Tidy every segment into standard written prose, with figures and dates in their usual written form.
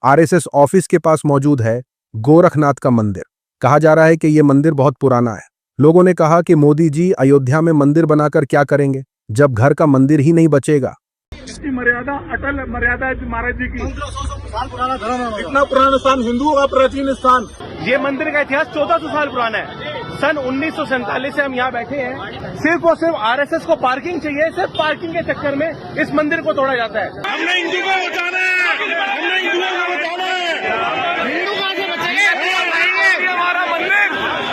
RSS office के पास मौजूद है गोरखनाथ का मंदिर। कहा जा रहा है कि यह मंदिर बहुत पुराना है। लोगों ने कहा कि मोदी जी अयोध्या में मंदिर बनाकर क्या करेंगे जब घर का मंदिर ही नहीं बचेगा। इसकी मर्यादा अटल मर्यादा है महाराज जी की। इतना पुराना स्थान, हिंदुओं का प्राचीन स्थान। ये मंदिर का इतिहास 1400 साल पुराना है। सन 1947 से हम यहाँ बैठे हैं। सिर्फ और सिर्फ आरएसएस को पार्किंग चाहिए। सिर्फ पार्किंग के चक्कर में इस मंदिर को तोड़ा जाता है। हमने हिंदू को बचाना है, हमने हिंदुओं को बचाना है। हिंदू कहाँ से बचेंगे? ये हमारा मंदिर,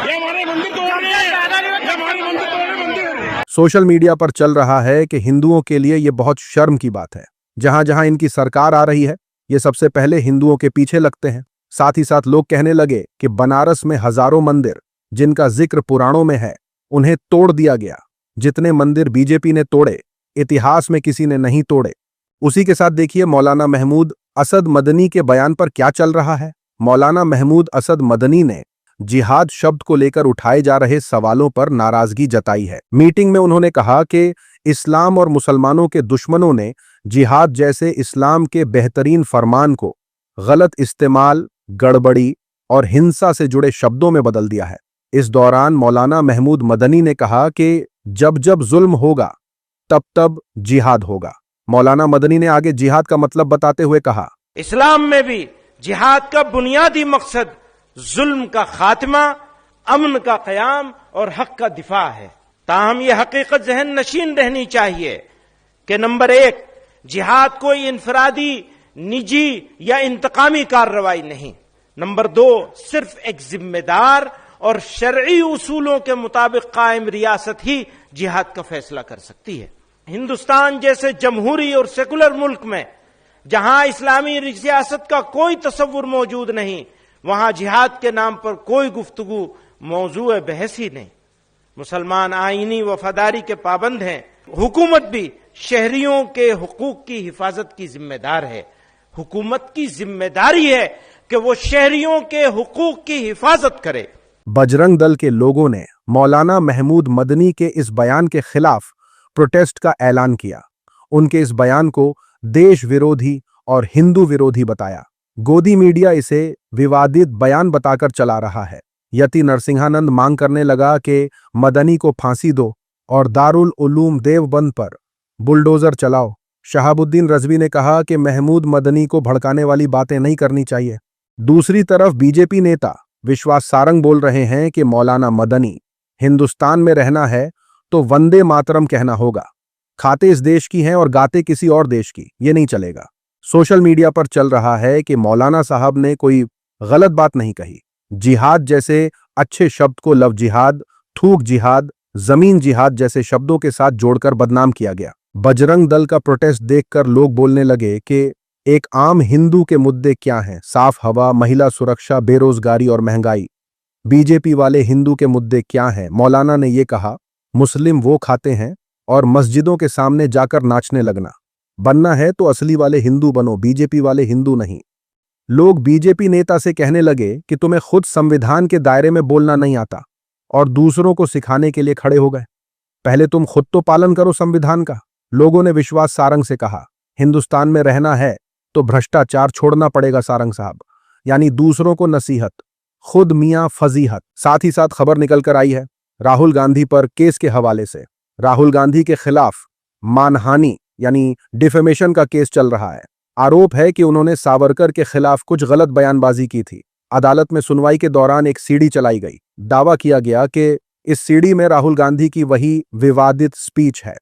ये हमारे मंदिर तोड़ रहे हैं, ये हमारे मंदिर तोड़ रहे मंदिर। सोशल मीडिया पर चल रहा है कि हिंदुओं के लिए यह बहुत शर्म की बात है। जहां जहां इनकी सरकार आ रही है, ये सबसे पहले हिंदुओं के पीछे लगते हैं। साथ ही साथ लोग कहने लगे कि बनारस में हजारों मंदिर जिनका जिक्र पुराणों में है, उन्हें तोड़ दिया गया। जितने मंदिर बीजेपी ने तोड़े, इतिहास में किसी ने नहीं तोड़े। उसी के साथ देखिए मौलाना महमूद असद मदनी के बयान पर क्या चल रहा है। मौलाना महमूद असद मदनी ने जिहाद शब्द को लेकर उठाए जा रहे सवालों पर नाराजगी जताई है। मीटिंग में उन्होंने कहा कि इस्लाम और मुसलमानों के दुश्मनों ने जिहाद जैसे इस्लाम के बेहतरीन फरमान को गलत इस्तेमाल, गड़बड़ी और हिंसा से जुड़े शब्दों में बदल दिया है। इस दौरान मौलाना महमूद मदनी ने कहा कि जब जब जुल्म होगा तब तब जिहाद होगा। मौलाना मदनी ने आगे जिहाद का मतलब बताते हुए कहा, इस्लाम में भी जिहाद का बुनियादी मकसद जुल्म का खात्मा, अमन का कयाम और हक का दिफा है। ताहम यह हकीकत जहन नशीन रहनी चाहिए कि नंबर 1, जिहाद कोई इनफरादी, निजी या इंतकामी कार्रवाई नहीं। नंबर 2, सिर्फ एक जिम्मेदार और शरई उसूलों के मुताबिक कायम रियासत ही जिहाद का फैसला कर सकती है। हिंदुस्तान जैसे जमहूरी और सेकुलर मुल्क में जहां इस्लामी रियासत का कोई तस्वुर मौजूद नहीं, वहां जिहाद के नाम पर कोई गुफ्तगू मौजू बहस ही नहीं। मुसलमान आईनी वफादारी के पाबंद हैं। हुकूमत भी शहरियों के हुकूक की हिफाजत की जिम्मेदार है। हुकूमत की जिम्मेदारी है कि वो शहरियों के हुकूक की हिफाजत करे। बजरंग दल के लोगों ने मौलाना महमूद मदनी के इस बयान के खिलाफ प्रोटेस्ट का ऐलान किया। उनके इस बयान को देश विरोधी और हिंदू विरोधी बताया। गोदी मीडिया इसे विवादित बयान बताकर चला रहा है। यति नरसिंहानंद मांग करने लगा कि मदनी को फांसी दो और दारुल उलूम देवबंद पर बुलडोजर चलाओ। शहाबुद्दीन रजवी ने कहा कि महमूद मदनी को भड़काने वाली बातें नहीं करनी चाहिए। दूसरी तरफ बीजेपी नेता विश्वास सारंग बोल रहे हैं कि मौलाना मदनी, हिंदुस्तान में रहना है तो वंदे मातरम कहना होगा। खाते इस देश की हैं और गाते किसी और देश की, ये नहीं चलेगा। सोशल मीडिया पर चल रहा है कि मौलाना साहब ने कोई गलत बात नहीं कही। जिहाद जैसे अच्छे शब्द को लव जिहाद, थूक जिहाद, जमीन जिहाद जैसे शब्दों के साथ जोड़कर बदनाम किया गया। बजरंग दल का प्रोटेस्ट देखकर लोग बोलने लगे कि एक आम हिंदू के मुद्दे क्या हैं? साफ हवा, महिला सुरक्षा, बेरोजगारी और महंगाई। बीजेपी वाले हिंदू के मुद्दे क्या हैं? मौलाना ने यह कहा, मुस्लिम वो खाते हैं और मस्जिदों के सामने जाकर नाचने लगना। बनना है तो असली वाले हिंदू बनो, बीजेपी वाले हिंदू नहीं। लोग बीजेपी नेता से कहने लगे कि तुम्हें खुद संविधान के दायरे में बोलना नहीं आता और दूसरों को सिखाने के लिए खड़े हो गए। पहले तुम खुद तो पालन करो संविधान का। लोगों ने विश्वास सारंग से कहा, हिंदुस्तान में रहना है तो भ्रष्टाचार छोड़ना पड़ेगा सारंग साहब, यानी दूसरों को नसीहत, खुद मियां फजीहत। साथ ही साथ खबर निकल कर आई है राहुल गांधी पर केस के हवाले से। राहुल गांधी के खिलाफ मानहानि यानी डिफेमेशन का केस चल रहा है। आरोप है कि उन्होंने सावरकर के खिलाफ कुछ गलत बयानबाजी की थी। अदालत में सुनवाई के दौरान एक सीडी चलाई गई। दावा किया गया कि इस सीडी में राहुल गांधी की वही विवादित स्पीच है।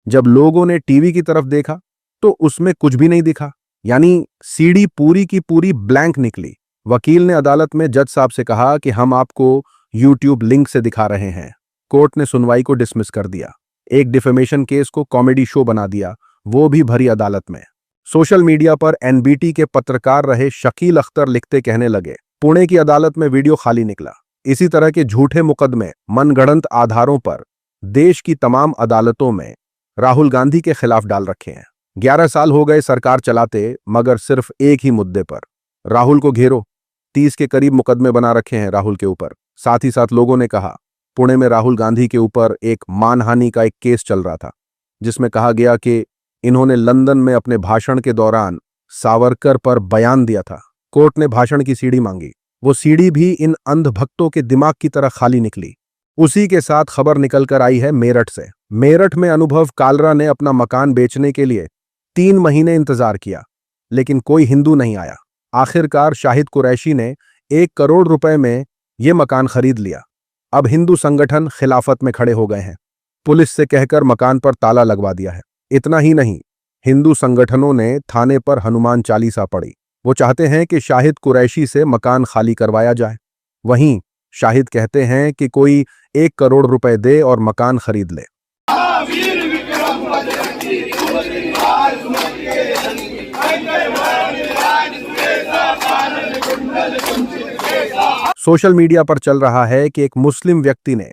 जब लोगों ने टीवी की तरफ देखा तो उसमें कुछ भी नहीं दिखा, यानी सीडी पूरी की पूरी ब्लैंक निकली। वकील ने अदालत में जज साहब से कहा कि हम आपको यूट्यूब लिंक से दिखा रहे हैं। कोर्ट ने सुनवाई को डिसमिस कर दिया। एक डिफेमेशन केस को कॉमेडी शो बना दिया, वो भी भरी अदालत में। सोशल मीडिया पर एनबीटी के पत्रकार रहे शकील अख्तर लिखते कहने लगे, पुणे की अदालत में वीडियो खाली निकला। इसी तरह के झूठे मुकदमे मनगढ़ंत आधारों पर देश की तमाम अदालतों में राहुल गांधी के खिलाफ डाल रखे हैं। 11 साल हो गए सरकार चलाते, मगर सिर्फ एक ही मुद्दे पर, राहुल को घेरो। 30 के करीब मुकदमे बना रखे हैं राहुल के ऊपर। साथ ही साथ लोगों ने कहा, पुणे में राहुल गांधी के ऊपर एक मानहानि का एक केस चल रहा था, जिसमें कहा गया कि इन्होंने लंदन में अपने भाषण के दौरान सावरकर पर बयान दिया था। कोर्ट ने भाषण की सीढ़ी मांगी। वो सीढ़ी भी इन अंध भक्तों के दिमाग की तरह खाली निकली। उसी के साथ खबर निकल कर आई है मेरठ से। मेरठ में अनुभव कालरा ने अपना मकान बेचने के लिए 3 महीने इंतजार किया, लेकिन कोई हिंदू नहीं आया। आखिरकार शाहिद कुरैशी ने 1 करोड़ रुपए में यह मकान खरीद लिया। अब हिंदू संगठन खिलाफत में खड़े हो गए हैं। पुलिस से कहकर मकान पर ताला लगवा दिया है। इतना ही नहीं, हिंदू संगठनों ने थाने पर हनुमान चालीसा पढ़ी। वो चाहते हैं कि शाहिद कुरैशी से मकान खाली करवाया जाए। वहीं शाहिद कहते हैं कि कोई 1 करोड़ रुपए दे और मकान खरीद ले। सोशल मीडिया पर चल रहा है कि एक मुस्लिम व्यक्ति ने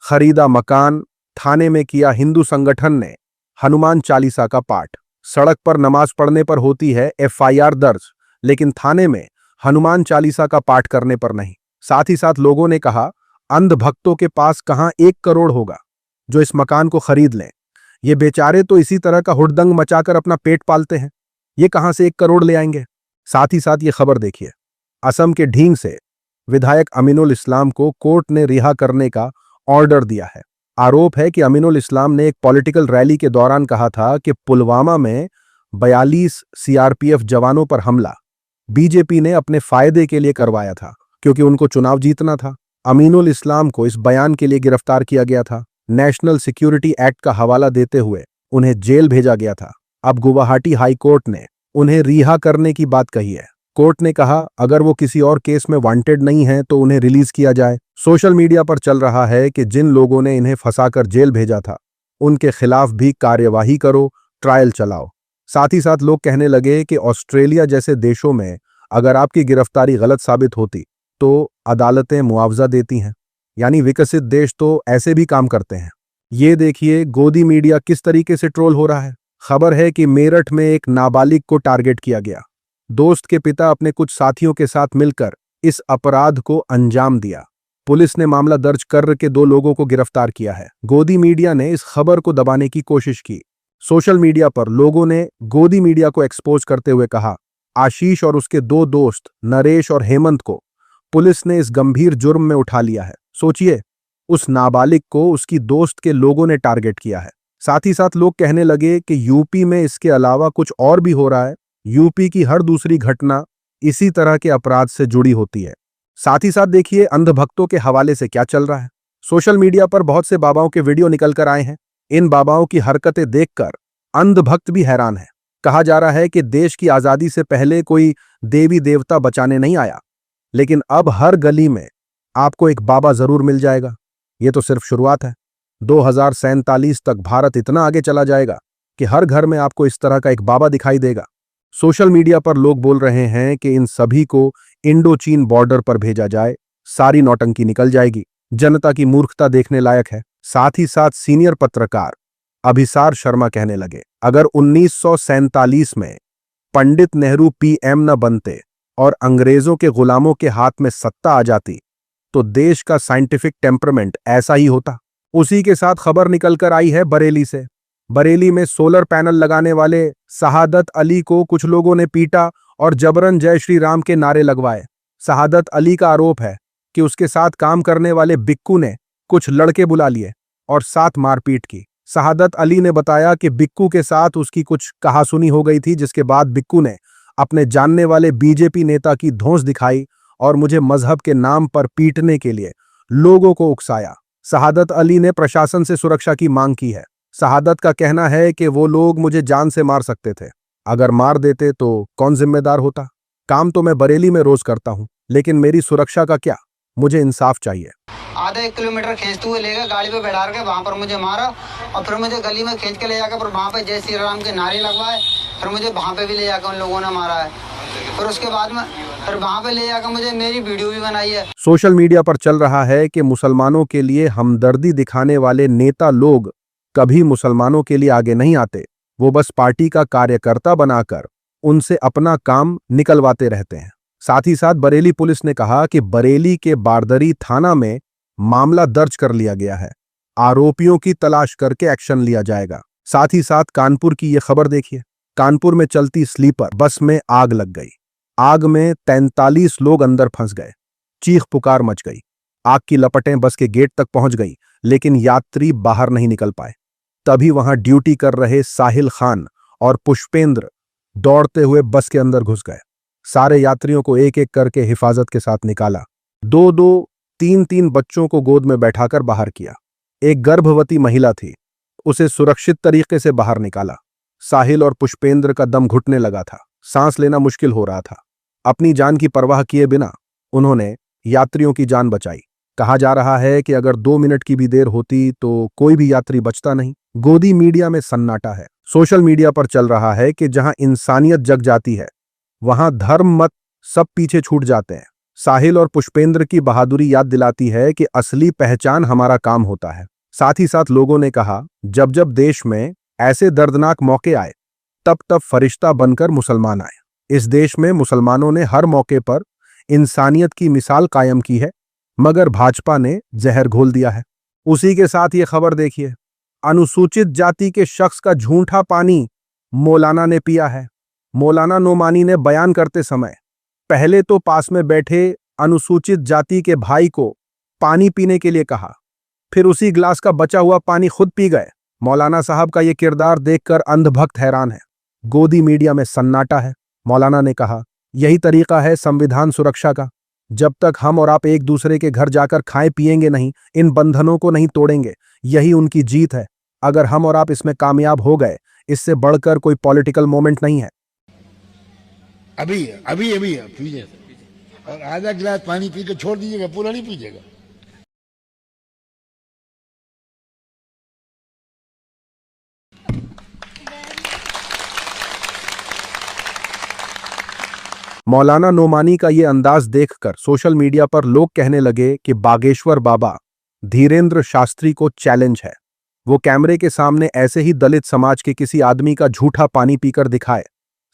खरीदा मकान, थाने में किया हिंदू संगठन ने हनुमान चालीसा का पाठ। सड़क पर नमाज पढ़ने पर होती है FIR दर्ज, लेकिन थाने में हनुमान चालीसा का पाठ करने पर नहीं। साथ ही साथ लोगों ने कहा, अंध भक्तों के पास कहां 1 करोड़ होगा जो इस मकान को खरीद लें। ये बेचारे तो इसी तरह का हुड़दंग मचाकर अपना पेट पालते हैं, ये कहां से 1 करोड़ ले आएंगे। साथ ही साथ ये खबर देखिए, असम के ढींग से विधायक अमीनुल इस्लाम को कोर्ट ने रिहा करने का ऑर्डर दिया है। आरोप है कि अमीनुल इस्लाम ने एक पॉलिटिकल रैली के दौरान कहा था कि पुलवामा में 42 CRPF जवानों पर हमला बीजेपी ने अपने फायदे के लिए करवाया था, क्योंकि उनको चुनाव जीतना था। अमीनुल इस्लाम को इस बयान के लिए गिरफ्तार किया गया था। नेशनल सिक्योरिटी एक्ट का हवाला देते हुए उन्हें जेल भेजा गया था। अब गुवाहाटी हाई कोर्ट ने उन्हें रिहा करने की बात कही है। कोर्ट ने कहा, अगर वो किसी और केस में वांटेड नहीं है तो उन्हें रिलीज किया जाए। सोशल मीडिया पर चल रहा है कि जिन लोगों ने इन्हें फंसाकर जेल भेजा था उनके खिलाफ भी कार्यवाही करो, ट्रायल चलाओ। साथ ही साथ लोग कहने लगे कि ऑस्ट्रेलिया जैसे देशों में अगर आपकी गिरफ्तारी गलत साबित होती तो अदालतें मुआवजा देती हैं, यानी विकसित देश तो ऐसे भी काम करते हैं। ये देखिए गोदी मीडिया किस तरीके से ट्रोल हो रहा है। खबर है कि मेरठ में एक नाबालिग को टारगेट किया गया। दोस्त के पिता अपने कुछ साथियों के साथ मिलकर इस अपराध को अंजाम दिया। पुलिस ने मामला दर्ज करके 2 लोगों को गिरफ्तार किया है। गोदी मीडिया ने इस खबर को दबाने की कोशिश की। सोशल मीडिया पर लोगों ने गोदी मीडिया को एक्सपोज करते हुए कहा, आशीष और उसके 2 दोस्त नरेश और हेमंत को पुलिस ने इस गंभीर जुर्म में उठा लिया है। सोचिए, उस नाबालिग को उसकी दोस्त के लोगों ने टारगेट किया है। साथ ही साथ लोग कहने लगे कि यूपी में इसके अलावा कुछ और भी हो रहा है। यूपी की हर दूसरी घटना इसी तरह के अपराध से जुड़ी होती है। साथ ही साथ देखिए अंधभक्तों के हवाले से क्या चल रहा है। सोशल मीडिया पर बहुत से बाबाओं के वीडियो निकल कर आए हैं। इन बाबाओं की हरकतें देखकर अंधभक्त भी हैरान है। कहा जा रहा है कि देश की आजादी से पहले कोई देवी देवता बचाने नहीं आया, लेकिन अब हर गली में आपको एक बाबा जरूर मिल जाएगा। ये तो सिर्फ शुरुआत है। 2047 तक भारत इतना आगे चला जाएगा कि हर घर में आपको इस तरह का एक बाबा दिखाई देगा। सोशल मीडिया पर लोग बोल रहे हैं कि इन सभी को इंडो चीन बॉर्डर पर भेजा जाए, सारी नौटंकी निकल जाएगी। जनता की मूर्खता देखने लायक है। साथ ही साथ सीनियर पत्रकार अभिसार शर्मा कहने लगे, अगर 1947 में पंडित नेहरू PM न बनते और अंग्रेजों के गुलामों के हाथ में सत्ता आ जाती तो देश का साइंटिफिक टेम्परामेंट ऐसा ही होता। उसी के साथ खबर निकलकर आई है बरेली से। बरेली में सोलर पैनल लगाने वाले शहादत अली को कुछ लोगों ने पीटा और जबरन जय श्री राम के नारे लगवाए। शहादत अली का आरोप है कि उसके साथ काम करने वाले बिक्कू ने कुछ लड़के बुला लिए और साथ मारपीट की। शहादत अली ने बताया कि बिक्कू के साथ उसकी कुछ कहासुनी हो गई थी, जिसके बाद बिक्कू ने अपने जानने वाले बीजेपी नेता की धौंस दिखाई और मुझे मजहब के नाम पर पीटने के लिए लोगों को उकसाया। शहादत अली ने प्रशासन से सुरक्षा की मांग की है। शहादत का कहना है कि वो लोग मुझे जान से मार सकते थे, अगर मार देते तो कौन जिम्मेदार होता। काम तो मैं बरेली में रोज करता हूं, लेकिन मेरी सुरक्षा का क्या, मुझे इंसाफ चाहिए। आधा 1 किलोमीटर खींचते हुए ले गए, गाड़ी पे बैठा के वहाँ पर मुझे मारा और फिर मुझे गली में खींच के ले जाकर वहाँ पे जय श्री राम के नारे लगवाए। फिर मुझे वहाँ पे भी ले जाकर उन लोगों ने मारा है। फिर उसके बाद में फिर वहाँ पे ले जाकर मुझे मेरी वीडियो भी बनाई है। सोशल मीडिया पर चल रहा है कि मुसलमानों के लिए हमदर्दी दिखाने वाले नेता लोग कभी मुसलमानों के लिए आगे नहीं आते। वो बस पार्टी का कार्यकर्ता बनाकर उनसे अपना काम निकलवाते रहते हैं। साथ ही साथ बरेली पुलिस ने कहा कि बरेली के बारदरी थाना में मामला दर्ज कर लिया गया है। आरोपियों की तलाश करके एक्शन लिया जाएगा। साथ ही साथ कानपुर की ये खबर देखिए। कानपुर में चलती स्लीपर बस में आग लग गई। आग में 43 लोग अंदर फंस गए। चीख पुकार मच गई। आग की लपटें बस के गेट तक पहुंच गई, लेकिन यात्री बाहर नहीं निकल पाए। तभी वहां ड्यूटी कर रहे साहिल खान और पुष्पेंद्र दौड़ते हुए बस के अंदर घुस गए। सारे यात्रियों को एक एक करके हिफाजत के साथ निकाला। 2-2, 3-3 बच्चों को गोद में बैठाकर बाहर किया। एक गर्भवती महिला थी, उसे सुरक्षित तरीके से बाहर निकाला। साहिल और पुष्पेंद्र का दम घुटने लगा था, सांस लेना मुश्किल हो रहा था। अपनी जान की परवाह किए बिना उन्होंने यात्रियों की जान बचाई। कहा जा रहा है कि अगर 2 मिनट की भी देर होती तो कोई भी यात्री बचता नहीं। गोदी मीडिया में सन्नाटा है। सोशल मीडिया पर चल रहा है कि जहां इंसानियत जग जाती है, वहां धर्म मत सब पीछे छूट जाते हैं। साहिल और पुष्पेंद्र की बहादुरी याद दिलाती है कि असली पहचान हमारा काम होता है। साथ ही साथ लोगों ने कहा, जब जब देश में ऐसे दर्दनाक मौके आए, तब तब फरिश्ता बनकर मुसलमान आए। इस देश में मुसलमानों ने हर मौके पर इंसानियत की मिसाल कायम की है, मगर भाजपा ने जहर घोल दिया है। उसी के साथ ये खबर देखिए, अनुसूचित जाति के शख्स का झूठा पानी मौलाना ने पिया है। मौलाना नोमानी ने बयान करते समय पहले तो पास में बैठे अनुसूचित जाति के भाई को पानी पीने के लिए कहा, फिर उसी गिलास का बचा हुआ पानी खुद पी गए। मौलाना साहब का ये किरदार देखकर अंधभक्त हैरान है। गोदी मीडिया में सन्नाटा है। मौलाना ने कहा, यही तरीका है संविधान सुरक्षा का। जब तक हम और आप एक दूसरे के घर जाकर खाएं पिएंगे नहीं, इन बंधनों को नहीं तोड़ेंगे, यही उनकी जीत है। अगर हम और आप इसमें कामयाब हो गए, इससे बढ़कर कोई पॉलिटिकल मोमेंट नहीं है। अभी अभी अभी पीजिए और आधा गिलास पानी पी के छोड़ दीजिएगा, पूरा नहीं पीजिएगा। मौलाना नोमानी का ये अंदाज देखकर सोशल मीडिया पर लोग कहने लगे कि बागेश्वर बाबा धीरेंद्र शास्त्री को चैलेंज है, वो कैमरे के सामने ऐसे ही दलित समाज के किसी आदमी का झूठा पानी पीकर दिखाए।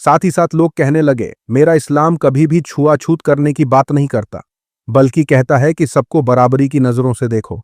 साथ ही साथ लोग कहने लगे, मेरा इस्लाम कभी भी छुआछूत करने की बात नहीं करता, बल्कि कहता है कि सबको बराबरी की नजरों से देखो।